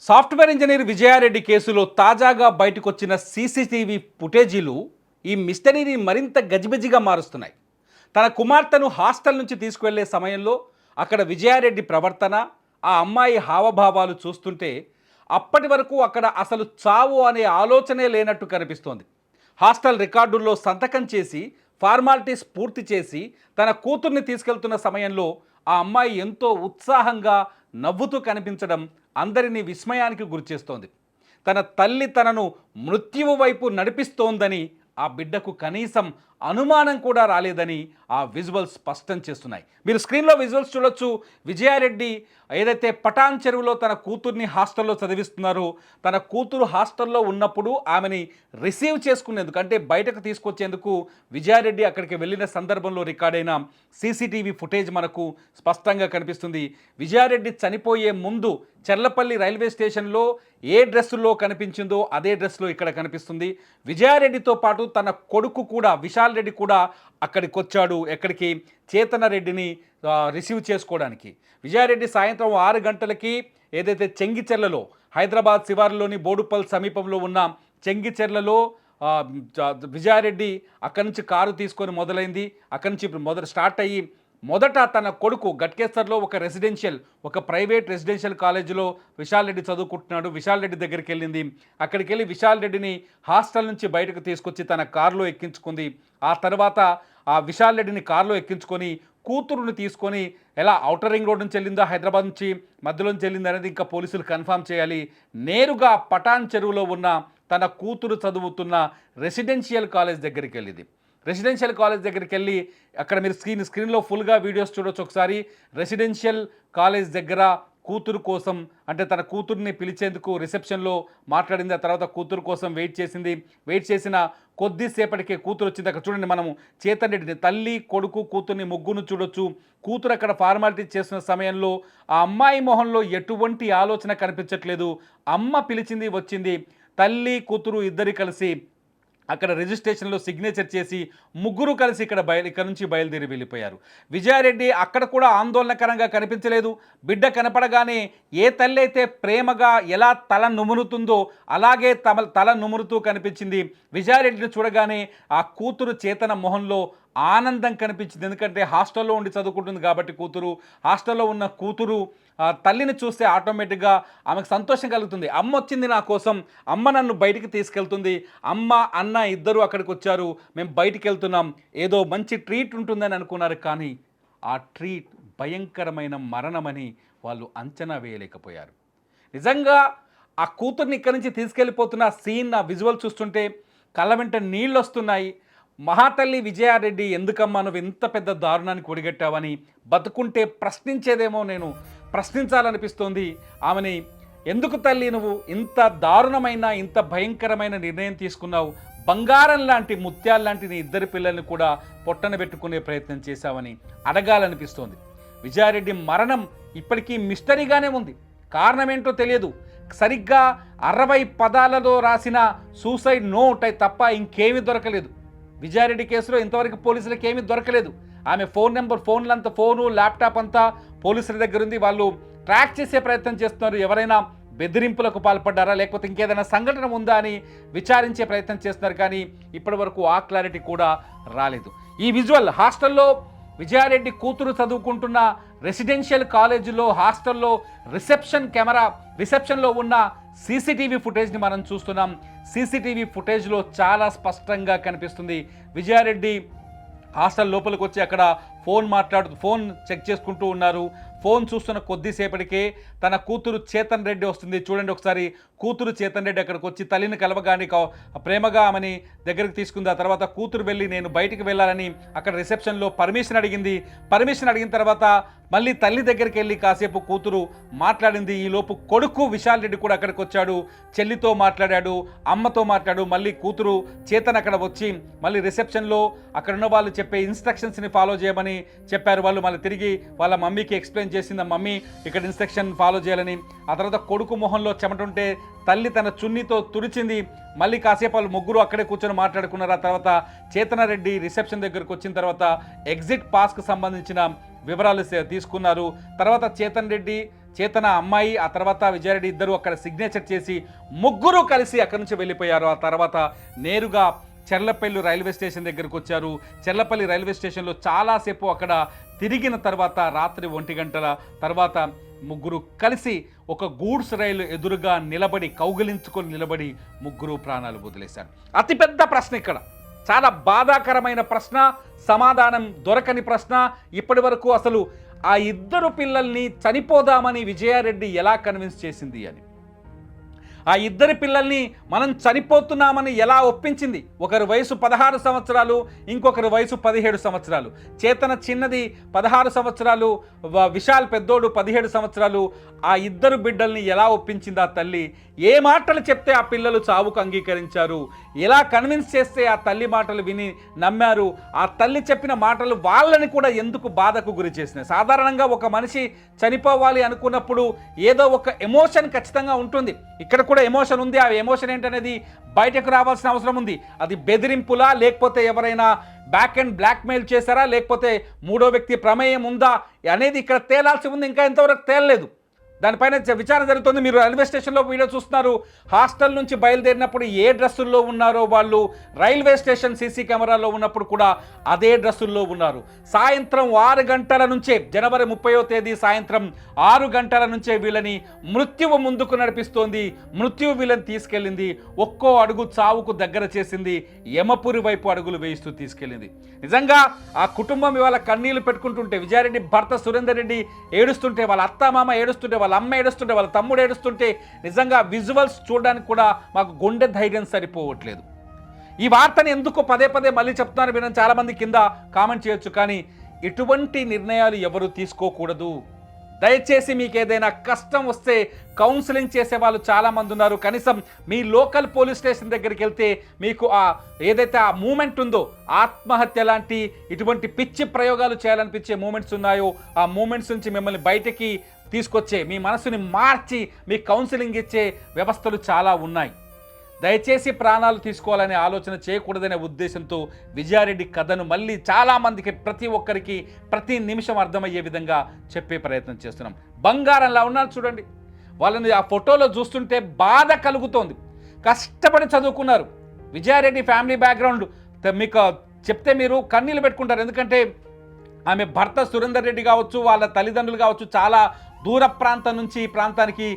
Software engineer Vijaya Reddy కేసులో తాజాగా బయటకొచ్చిన CCTV ఫుటేజీలు ఈ మిస్టరీని మరింత గజిబిజిగా మారుస్తున్నాయి. తన కుమార్తెను హాస్టల్ నుంచి తీసుకువెళ్లే సమయంలో అక్కడ విజయారెడ్డి ప్రవర్తన, ఆ అమ్మాయి హావభావాలు చూస్తుంటే అప్పటి వరకు అక్కడ అసలు చావు అనే ఆలోచనే లేనట్టు కనిపిస్తోంది. హాస్టల్ రికార్డుల్లో సంతకం చేసి ఫార్మాలిటీస్ పూర్తి చేసి తన కూతుర్ని తీసుకెళ్తున్న సమయంలో ఆ అమ్మాయి ఎంతో ఉత్సాహంగా నవ్వుతూ కనిపించడం అందరినీ విస్మయానికి గురిచేస్తోంది. తన తల్లి తనను మృత్యువు వైపు నడిపిస్తోందని ఆ బిడ్డకు కనీసం అనుమానం కూడా రాలేదని ఆ విజువల్స్ స్పష్టం చేస్తున్నాయి. మీరు స్క్రీన్లో విజువల్స్ చూడొచ్చు. విజయారెడ్డి ఏదైతే పటాన్ చెరువులో తన కూతుర్ని హాస్టల్లో చదివిస్తున్నారో, తన కూతురు హాస్టల్లో ఉన్నప్పుడు ఆమెని రిసీవ్ చేసుకునేందుకు అంటే బయటకు తీసుకొచ్చేందుకు విజయారెడ్డి అక్కడికి వెళ్ళిన సందర్భంలో రికార్డైన సీసీటీవీ ఫుటేజ్ మనకు స్పష్టంగా కనిపిస్తుంది. విజయారెడ్డి చనిపోయే ముందు చర్లపల్లి రైల్వే స్టేషన్లో ఏ డ్రెస్సులో కనిపించిందో అదే డ్రెస్లో ఇక్కడ కనిపిస్తుంది. విజయారెడ్డితో పాటు తన కొడుకు కూడా విశాల్ రెడ్డి కూడా అక్కడికి వచ్చాడు. ఎక్కడికి? చేతన రెడ్డిని రిసీవ్ చేసుకోవడానికి. విజయారెడ్డి సాయంత్రం 6 గంటలకి ఏదైతే చెంగిచెర్లలో హైదరాబాద్ శివారులోని బోడుపల్ సమీపంలో ఉన్న చెంగిచెర్లలో విజయారెడ్డి అక్కడి నుంచి కారు తీసుకొని మొదలైంది. అక్కడి నుంచి స్టార్ట్ అయ్యి మొదట తన కొడుకు గట్కేసర్లో ఒక ప్రైవేట్ రెసిడెన్షియల్ కాలేజీలో విశాల్ రెడ్డి చదువుకుంటున్నాడు. విశాల్ రెడ్డి దగ్గరికి వెళ్ళింది. అక్కడికి వెళ్ళి విశాల్ రెడ్డిని హాస్టల్ నుంచి బయటకు తీసుకొచ్చి తన కారులో ఎక్కించుకుంది. ఆ తర్వాత ఆ విశాల్ రెడ్డిని కారులో ఎక్కించుకొని కూతురుని తీసుకొని ఎలా ఔటర్ రింగ్ రోడ్ నుంచి వెళ్ళిందో, హైదరాబాద్ నుంచి మధ్యలోంచి వెళ్ళింది అనేది ఇంకా పోలీసులు కన్ఫర్మ్ చేయాలి. నేరుగా పటాన్ చెరువులో ఉన్న తన కూతురు చదువుతున్న రెసిడెన్షియల్ కాలేజ్ దగ్గరికి వెళ్ళింది. రెసిడెన్షియల్ కాలేజ్ దగ్గరికి వెళ్ళి అక్కడ మీరు స్క్రీన్లో ఫుల్గా వీడియోస్ చూడొచ్చు ఒకసారి. రెసిడెన్షియల్ కాలేజ్ దగ్గర కూతురు కోసం అంటే తన కూతుర్ని పిలిచేందుకు రిసెప్షన్లో మాట్లాడింది. ఆ తర్వాత కూతురు కోసం వెయిట్ చేసింది. వెయిట్ చేసిన కొద్దిసేపటికే కూతురు వచ్చింది. అక్కడ చూడండి, మనము చేతన్ రెడ్డిని, తల్లి కొడుకు కూతుర్ని ముగ్గురు చూడొచ్చు. కూతురు అక్కడ ఫార్మాలిటీ చేస్తున్న సమయంలో ఆ అమ్మాయి మొహంలో ఎటువంటి ఆలోచన కనిపించట్లేదు. అమ్మ పిలిచింది, వచ్చింది. తల్లి కూతురు ఇద్దరు కలిసి అక్కడ రిజిస్ట్రేషన్లో సిగ్నేచర్ చేసి ముగ్గురు కలిసి ఇక్కడ నుంచి బయలుదేరి వెళ్ళిపోయారు. విజయారెడ్డి అక్కడ కూడా ఆందోళనకరంగా కనిపించలేదు. బిడ్డ కనపడగానే ఏ తల్లి అయితే ప్రేమగా ఎలా తల నుమురుతుందో అలాగే తల నుమురుతూ కనిపించింది. విజయారెడ్డిని చూడగానే ఆ కూతురు చేతన మొహంలో ఆనందం కనిపించింది. ఎందుకంటే హాస్టల్లో ఉండి చదువుకుంటుంది కాబట్టి హాస్టల్లో ఉన్న కూతురు తల్లిని చూస్తే ఆటోమేటిక్గా ఆమెకు సంతోషం కలుగుతుంది. అమ్మ వచ్చింది నా కోసం, అమ్మ నన్ను బయటికి తీసుకెళ్తుంది, అమ్మ అన్న ఇద్దరు అక్కడికి వచ్చారు, మేము బయటికి వెళ్తున్నాం, ఏదో మంచి ట్రీట్ ఉంటుందని అనుకున్నారు. కానీ ఆ ట్రీట్ భయంకరమైన మరణమని వాళ్ళు అంచనా వేయలేకపోయారు. నిజంగా ఆ కూతుర్ని ఇక్కడి నుంచి తీసుకెళ్ళిపోతున్న సీన్, ఆ విజువల్ చూస్తుంటే కళ్ళ వెంట నీళ్ళు వస్తున్నాయి. మహాతల్లి విజయారెడ్డి, ఎందుకమ్మా నువ్వు ఇంత పెద్ద దారుణానికి ఒడిగట్టావని బతుకుంటే ప్రశ్నించేదేమో నేను ప్రశ్నించాలనిపిస్తోంది ఆమెని. ఎందుకు తల్లి నువ్వు ఇంత దారుణమైన ఇంత భయంకరమైన నిర్ణయం తీసుకున్నావు? బంగారం లాంటి ముత్యాలు లాంటి నీ ఇద్దరు పిల్లల్ని కూడా పొట్టన పెట్టుకునే ప్రయత్నం చేశావని అడగాలనిపిస్తోంది. విజయారెడ్డి మరణం ఇప్పటికీ మిస్టరీగానే ఉంది. కారణం ఏంటో తెలియదు. సరిగ్గా 60 పదాలలో రాసిన సూసైడ్ నోట్ తప్ప ఇంకేమీ దొరకలేదు. విజయారెడ్డి కేసులో ఇంతవరకు పోలీసులకు ఏమీ దొరకలేదు. ఆమె ఫోను ల్యాప్టాప్ అంతా పోలీసుల దగ్గర ఉంది. వాళ్ళు ట్రాక్ చేసే ప్రయత్నం చేస్తున్నారు. ఎవరైనా బెదిరింపులకు పాల్పడ్డారా, లేకపోతే ఇంకేదైనా సంఘటన ఉందా అని విచారించే ప్రయత్నం చేస్తున్నారు. కానీ ఇప్పటి వరకు ఆ క్లారిటీ కూడా రాలేదు. ఈ విజువల్ హాస్టల్లో విజయారెడ్డి కూతురు చదువుకుంటున్న రెసిడెన్షియల్ కాలేజీలో హాస్టల్లో రిసెప్షన్లో ఉన్న సీసీటీవీ ఫుటేజ్ని మనం చూస్తున్నాం. సీసీటీవీ ఫుటేజ్లో చాలా స్పష్టంగా కనిపిస్తుంది. విజయారెడ్డి హాస్టల్ లోపలికి వచ్చి అక్కడ ఫోన్ చెక్ చేసుకుంటూ ఉన్నారు. ఫోన్ చూస్తున్న కొద్దిసేపటికే తన కూతురు చేతన్ రెడ్డి వస్తుంది. చూడండి ఒకసారి, కూతురు చేతన్ రెడ్డి అక్కడికి వచ్చి తల్లిని కలవగానే ప్రేమగా ఆమెని దగ్గరికి తీసుకుంది. ఆ తర్వాత కూతురు వెళ్ళి నేను బయటికి వెళ్ళాలని అక్కడ రిసెప్షన్లో పర్మిషన్ అడిగిన తర్వాత మళ్ళీ తల్లి దగ్గరికి వెళ్ళి కాసేపు కూతురు మాట్లాడింది. ఈలోపు కొడుకు విశాల్ రెడ్డి కూడా అక్కడికి వచ్చాడు. చెల్లితో మాట్లాడాడు, అమ్మతో మాట్లాడు. మళ్ళీ కూతురు చేతన్ అక్కడ వచ్చి మళ్ళీ రిసెప్షన్లో అక్కడ ఉన్న వాళ్ళు చెప్పే ఇన్స్ట్రక్షన్స్ని ఫాలో చేయమని చెప్పారు. వాళ్ళు మళ్ళీ తిరిగి వాళ్ళ మమ్మీకి ఎక్స్ప్లెయిన్ చేసింది, మమ్మీ ఇక్కడ ఇన్స్ట్రక్షన్ ఫాలో చేయాలని. ఆ తర్వాత కొడుకు మొహంలో చెమటుంటే తల్లి తన చున్నీతో తుడిచింది. మళ్ళీ కాసేపు వాళ్ళు ముగ్గురు అక్కడే కూర్చొని మాట్లాడుకున్నారు. ఆ తర్వాత చేతనారెడ్డి రిసెప్షన్ దగ్గరకు వచ్చిన తర్వాత ఎగ్జిట్ పాస్కు సంబంధించిన వివరాలు తీసుకున్నారు. తర్వాత చేతన్ రెడ్డి చేతన అమ్మాయి, ఆ తర్వాత విజయారెడ్డి ఇద్దరు అక్కడ సిగ్నేచర్ చేసి ముగ్గురు కలిసి అక్కడి నుంచి వెళ్ళిపోయారు. ఆ తర్వాత నేరుగా చెర్లపల్లి రైల్వే స్టేషన్ దగ్గరకు వచ్చారు. చెర్లపల్లి రైల్వే స్టేషన్లో చాలాసేపు అక్కడ తిరిగిన తర్వాత రాత్రి 1 గంటల తర్వాత ముగ్గురు కలిసి ఒక గూడ్స్ రైలు ఎదురుగా నిలబడి కౌగిలించుకొని నిలబడి ముగ్గురు ప్రాణాలు వదిలేశారు. అతిపెద్ద ప్రశ్న ఇక్కడ, చాలా బాధాకరమైన ప్రశ్న, సమాధానం దొరకని ప్రశ్న. ఇప్పటి వరకు అసలు ఆ ఇద్దరు పిల్లల్ని చనిపోదామని విజయారెడ్డి ఎలా కన్విన్స్ చేసింది అని, ఆ ఇద్దరి పిల్లల్ని మనం చనిపోతున్నామని ఎలా ఒప్పించింది. ఒకరి వయసు 16 సంవత్సరాలు, ఇంకొకరి వయసు 17 సంవత్సరాలు. చేతన చిన్నది 16 సంవత్సరాలు, విశాల్ పెద్దోడు 17 సంవత్సరాలు. ఆ ఇద్దరు బిడ్డల్ని ఎలా ఒప్పించింది ఆ తల్లి? ఏ మాటలు చెప్తే ఆ పిల్లలు చావుకు అంగీకరించారు? ఎలా కన్విన్స్ చేస్తే ఆ తల్లి మాటలు విని నమ్మారు? ఆ తల్లి చెప్పిన మాటలు వాళ్ళని కూడా ఎందుకు బాధకు గురి చేసినాయి? సాధారణంగా ఒక మనిషి చనిపోవాలి అనుకున్నప్పుడు ఏదో ఒక ఎమోషన్ ఖచ్చితంగా ఉంటుంది. ఇక్కడ కూడా ఎమోషన్ ఉంది. ఆ ఎమోషన్ ఏంటనేది బయటకు రావాల్సిన అవసరం ఉంది. అది బెదిరింపులా, లేకపోతే ఎవరైనా బ్యాక్ అండ్ బ్లాక్మెయిల్ చేశారా, లేకపోతే మూడో వ్యక్తి ప్రమేయం ఉందా అనేది ఇక్కడ తేలాల్సి ఉంది. ఇంకా ఇంతవరకు తేలలేదు. దానిపైన విచారణ జరుగుతుంది. మీరు రైల్వే స్టేషన్లో వీడియో చూస్తున్నారు. హాస్టల్ నుంచి బయలుదేరినప్పుడు ఏ డ్రెస్సుల్లో ఉన్నారో వాళ్ళు రైల్వే స్టేషన్ సీసీ కెమెరాలో ఉన్నప్పుడు కూడా అదే డ్రెస్సుల్లో ఉన్నారు. సాయంత్రం 6 గంటల నుంచే, జనవరి 30వ తేదీ సాయంత్రం 6 గంటల నుంచే వీళ్ళని మృత్యువు ముందుకు నడిపిస్తోంది. మృత్యువు వీళ్ళని తీసుకెళ్ళింది. ఒక్కో అడుగు చావుకు దగ్గర చేసింది. యమపురి వైపు అడుగులు వేయిస్తూ తీసుకెళ్ళింది. నిజంగా ఆ కుటుంబం ఇవాళ కన్నీళ్లు పెట్టుకుంటుంటే, విజయారెడ్డి భర్త సురేందర్ రెడ్డి ఏడుస్తుంటే, వాళ్ళ అత్తమామ ఏడుస్తుంటే, వాళ్ళ అమ్మ ఏడుస్తుంటే, వాళ్ళ తమ్ముడు ఏడుస్తుంటే, నిజంగా విజువల్స్ చూడడానికి కూడా మాకు గుండె ధైర్యం సరిపోవట్లేదు. ఈ వార్తని ఎందుకు పదే పదే మళ్ళీ చెప్తున్నారు మీరు చాలామంది కింద కామెంట్ చేయొచ్చు. కానీ ఇటువంటి నిర్ణయాలు ఎవరు తీసుకోకూడదు. దయచేసి మీకు ఏదైనా కష్టం వస్తే కౌన్సిలింగ్ చేసే వాళ్ళు చాలామంది ఉన్నారు. కనీసం మీ లోకల్ పోలీస్ స్టేషన్ దగ్గరికి వెళ్తే మీకు ఏదైతే ఆ మూమెంట్ ఉందో, ఆత్మహత్య లాంటి ఇటువంటి పిచ్చి ప్రయోగాలు చేయాలనిపించే మూమెంట్స్ ఉన్నాయో, ఆ మూమెంట్స్ నుంచి మిమ్మల్ని బయటికి తీసుకొచ్చే, మీ మనసుని మార్చి మీ కౌన్సిలింగ్ ఇచ్చే వ్యవస్థలు చాలా ఉన్నాయి. దయచేసి ప్రాణాలు తీసుకోవాలనే ఆలోచన చేయకూడదనే ఉద్దేశంతో విజయారెడ్డి కథను మళ్ళీ చాలామందికి, ప్రతి ఒక్కరికి ప్రతి నిమిషం అర్థమయ్యే విధంగా చెప్పే ప్రయత్నం చేస్తున్నాం. బంగారంలా ఉన్నారు చూడండి. వాళ్ళని ఆ ఫోటోలో చూస్తుంటే బాధ కలుగుతోంది. కష్టపడి చదువుకున్నారు. విజయారెడ్డి ఫ్యామిలీ బ్యాక్గ్రౌండ్ మీకు చెప్తే మీరు కన్నీళ్ళు పెట్టుకుంటారు. ఎందుకంటే ఆమె భర్త సురేందర్ రెడ్డి కావచ్చు, వాళ్ళ తల్లిదండ్రులు కావచ్చు, చాలా దూర ప్రాంతం నుంచి ఈ ప్రాంతానికి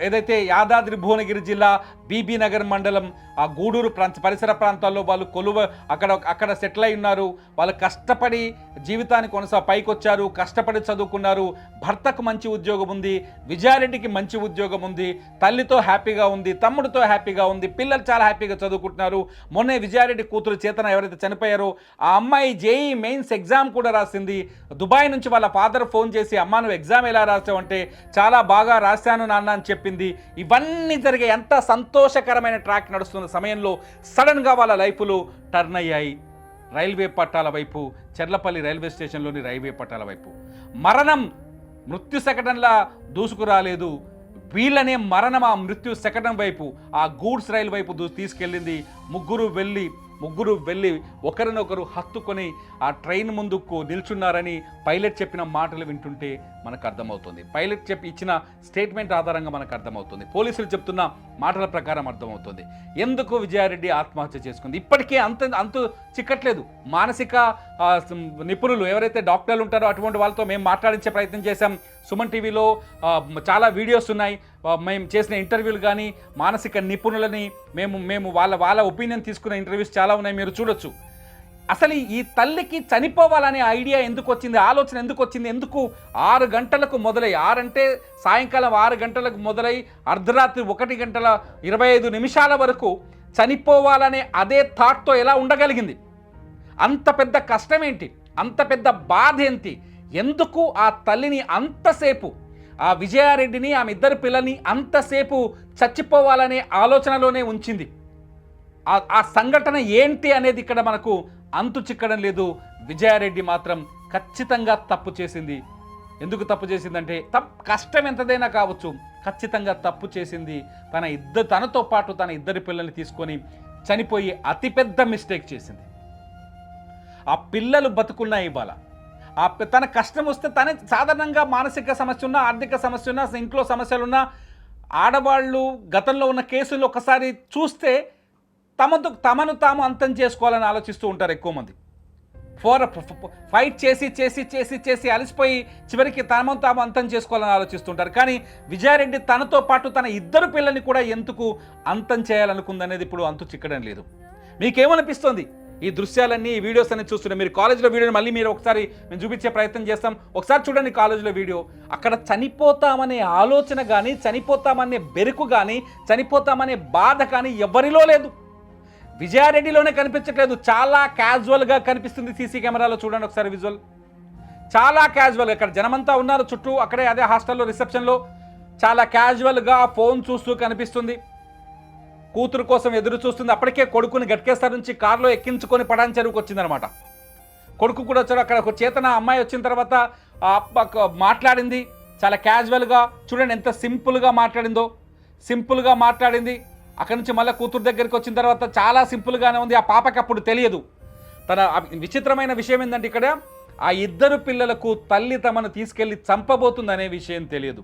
ఏదైతే యాదాద్రి భువనగిరి జిల్లా బీబీ నగర్ మండలం ఆ గూడూరు పరిసర ప్రాంతాల్లో వాళ్ళు అక్కడ సెటిల్ అయి ఉన్నారు. వాళ్ళు కష్టపడి జీవితాన్ని పైకి వచ్చారు, కష్టపడి చదువుకున్నారు. భర్తకు మంచి ఉద్యోగం ఉంది, విజయారెడ్డికి మంచి ఉద్యోగం ఉంది, తల్లితో హ్యాపీగా ఉంది, తమ్ముడితో హ్యాపీగా ఉంది, పిల్లలు చాలా హ్యాపీగా చదువుకుంటున్నారు. మొన్నే విజయారెడ్డి కూతురు చేతన ఎవరైతే చనిపోయారో ఆ అమ్మాయి జేఈ మెయిన్స్ ఎగ్జామ్ కూడా రాసింది. దుబాయ్ నుంచి వాళ్ళ ఫాదర్ ఫోన్ చేసి, అమ్మా నువ్వు ఎగ్జామ్ ఎలా రాసావు అంటే, చాలా బాగా రాశాను నాన్న అని చెప్పింది. ఇవన్నీ జరిగే ఎంత సంతోషకరమైన ట్రాక్ నడుస్తున్న సమయంలో సడన్గా వాళ్ళ లైఫ్లు టర్న్ అయ్యాయి రైల్వే పట్టాల వైపు, చెర్లపల్లి రైల్వే స్టేషన్లోని రైల్వే పట్టాల వైపు. మరణం మృత్యు శకటంలా దూసుకురాలేదు, వీళ్ళనే మరణం ఆ మృత్యు శకటం వైపు, ఆ గూడ్స్ రైలు వైపు తీసుకెళ్ళింది. ముగ్గురు వెళ్ళి ఒకరినొకరు హత్తుకొని ఆ ట్రైన్ ముందుకు నిల్చున్నారని పైలట్ చెప్పిన మాటలు వింటుంటే మనకు అర్థమవుతుంది. పైలట్ ఇచ్చిన స్టేట్మెంట్ ఆధారంగా మనకు అర్థమవుతుంది. పోలీసులు చెప్తున్న మాటల ప్రకారం అర్థమవుతుంది ఎందుకు విజయారెడ్డి ఆత్మహత్య చేసుకుంది. ఇప్పటికే అంతు చిక్కట్లేదు. మానసిక నిపుణులు ఎవరైతే డాక్టర్లు ఉంటారో అటువంటి వాళ్ళతో మేము మాట్లాడించే ప్రయత్నం చేశాం. సుమన్ టీవీలో చాలా వీడియోస్ ఉన్నాయి. మేము చేసిన ఇంటర్వ్యూలు కానీ, మానసిక నిపుణులని మేము వాళ్ళ ఒపీనియన్ తీసుకున్న ఇంటర్వ్యూస్ చాలా ఉన్నాయి, మీరు చూడొచ్చు. అసలు ఈ తల్లికి చనిపోవాలనే ఐడియా ఎందుకు వచ్చింది, ఆలోచన ఎందుకు వచ్చింది, ఎందుకు 6 గంటలకు మొదలై, 6 అంటే సాయంకాలం 6 గంటలకు మొదలై అర్ధరాత్రి 1:25 వరకు చనిపోవాలనే అదే థాట్తో ఎలా ఉండగలిగింది? అంత పెద్ద కష్టం ఏంటి, అంత పెద్ద బాధ ఏంటి, ఎందుకు ఆ తల్లిని అంతసేపు, ఆ విజయారెడ్డిని, ఆమె ఇద్దరు పిల్లల్ని అంతసేపు చచ్చిపోవాలనే ఆలోచనలోనే ఉంచింది? ఆ సంఘటన ఏంటి అనేది ఇక్కడ మనకు అంతు చిక్కడం లేదు. విజయారెడ్డి మాత్రం ఖచ్చితంగా తప్పు చేసింది. ఎందుకు తప్పు చేసిందంటే, కష్టం ఎంతదైనా కావచ్చు, ఖచ్చితంగా తప్పు చేసింది. తనతో పాటు తన ఇద్దరి పిల్లల్ని తీసుకొని చనిపోయి అతిపెద్ద మిస్టేక్ చేసింది. ఆ పిల్లలు బతుకున్నా ఇవాళ, తన కష్టం వస్తే తనే సాధారణంగా మానసిక సమస్య ఉన్నా, ఆర్థిక సమస్య ఉన్నా, ఇంట్లో సమస్యలున్నా ఆడవాళ్ళు గతంలో ఉన్న కేసులు ఒకసారి చూస్తే తమను తాము అంతం చేసుకోవాలని ఆలోచిస్తూ ఉంటారు ఎక్కువ మంది. ఫైట్ చేసి చేసి చేసి చేసి అలసిపోయి చివరికి తమను తాము అంతం చేసుకోవాలని ఆలోచిస్తుంటారు. కానీ విజయారెడ్డి తనతో పాటు తన ఇద్దరు పిల్లల్ని కూడా ఎందుకు అంతం చేయాలనుకుందనేది ఇప్పుడు అంతు చిక్కడం లేదు. మీకేమనిపిస్తుంది ఈ దృశ్యాలన్నీ, ఈ వీడియోస్ అన్ని చూస్తుంటే? మీరు కాలేజీలో వీడియోని మళ్ళీ మీరు ఒకసారి మేము చూపించే ప్రయత్నం చేస్తాం. ఒకసారి చూడండి కాలేజీలో వీడియో. అక్కడ చనిపోతామనే ఆలోచన కానీ, చనిపోతామనే బెరుకు కానీ, చనిపోతామనే బాధ కానీ ఎవరిలో లేదు. విజయారెడ్డిలోనే కనిపించట్లేదు. చాలా క్యాజువల్గా కనిపిస్తుంది సీసీ కెమెరాలో. చూడండి ఒకసారి విజువల్. చాలా క్యాజువల్గా, ఇక్కడ జనమంతా ఉన్నారు చుట్టూ, అక్కడే అదే హాస్టల్లో రిసెప్షన్లో చాలా క్యాజువల్గా ఫోన్ చూస్తూ కనిపిస్తుంది. కూతురు కోసం ఎదురు చూస్తుంది. అప్పటికే కొడుకుని గట్కేస్తారు నుంచి కారులో ఎక్కించుకొని పడాన్ చెరువుకు వచ్చిందనమాట. కొడుకు కూడా వచ్చాడు. అక్కడ ఒక చేతన అమ్మాయి వచ్చిన తర్వాత మాట్లాడింది చాలా క్యాజువల్గా. చూడండి ఎంత సింపుల్గా మాట్లాడిందో. సింపుల్గా మాట్లాడింది. అక్కడి నుంచి మళ్ళీ కూతురు దగ్గరికి వచ్చిన తర్వాత చాలా సింపుల్గానే ఉంది. ఆ పాపకి అప్పుడు తెలియదు. తన విచిత్రమైన విషయం ఏంటంటే ఇక్కడ ఆ ఇద్దరు పిల్లలకు తల్లి తమను తీసుకెళ్ళి చంపబోతుందనే విషయం తెలియదు.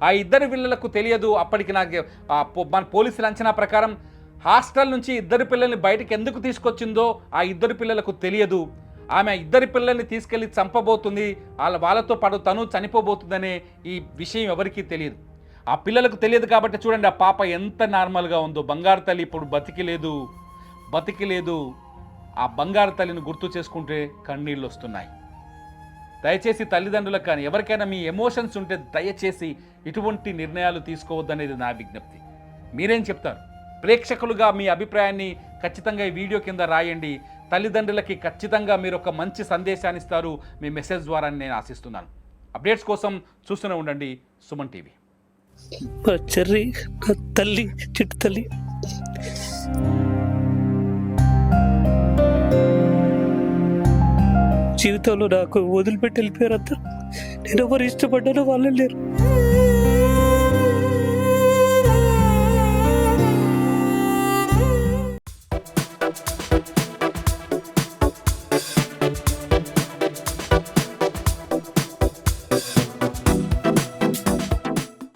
ఆ ఇద్దరు పిల్లలకు తెలియదు. అప్పటికి నాకు మన పోలీసుల అంచనా ప్రకారం హాస్టల్ నుంచి ఇద్దరు పిల్లల్ని బయటకు ఎందుకు తీసుకొచ్చిందో ఆ ఇద్దరు పిల్లలకు తెలియదు. ఆమె ఇద్దరి పిల్లల్ని తీసుకెళ్ళి చంపబోతుంది, వాళ్ళతో పాటు తను చనిపోబోతుందనే ఈ విషయం ఎవరికీ తెలియదు. ఆ పిల్లలకు తెలియదు కాబట్టి చూడండి ఆ పాప ఎంత నార్మల్గా ఉందో. బంగారు తల్లి ఇప్పుడు బతికి లేదు. ఆ బంగారు తల్లిని గుర్తు చేసుకుంటే కన్నీళ్ళు వస్తున్నాయి. దయచేసి తల్లిదండ్రులకు కానీ ఎవరికైనా మీ ఎమోషన్స్ ఉంటే దయచేసి ఇటువంటి నిర్ణయాలు తీసుకోవద్దనేది నా విజ్ఞప్తి. మీరేం చెప్తారు? ప్రేక్షకులుగా మీ అభిప్రాయాన్ని ఖచ్చితంగా ఈ వీడియో కింద రాయండి. తల్లిదండ్రులకి ఖచ్చితంగా మీరు ఒక మంచి సందేశాన్ని ఇస్తారు మీ మెసేజ్ ద్వారా నేను ఆశిస్తున్నాను. అప్డేట్స్ కోసం చూస్తూనే ఉండండి సుమన్ టీవీ. చెర్రి తల్లి, చిట్టు తల్లి. జీవితంలో నాకు వదిలిపెట్టి వెళ్ళిపోయారు అందరు. నేను ఎవరు ఇష్టపడ్డానో వాళ్ళు లేరు.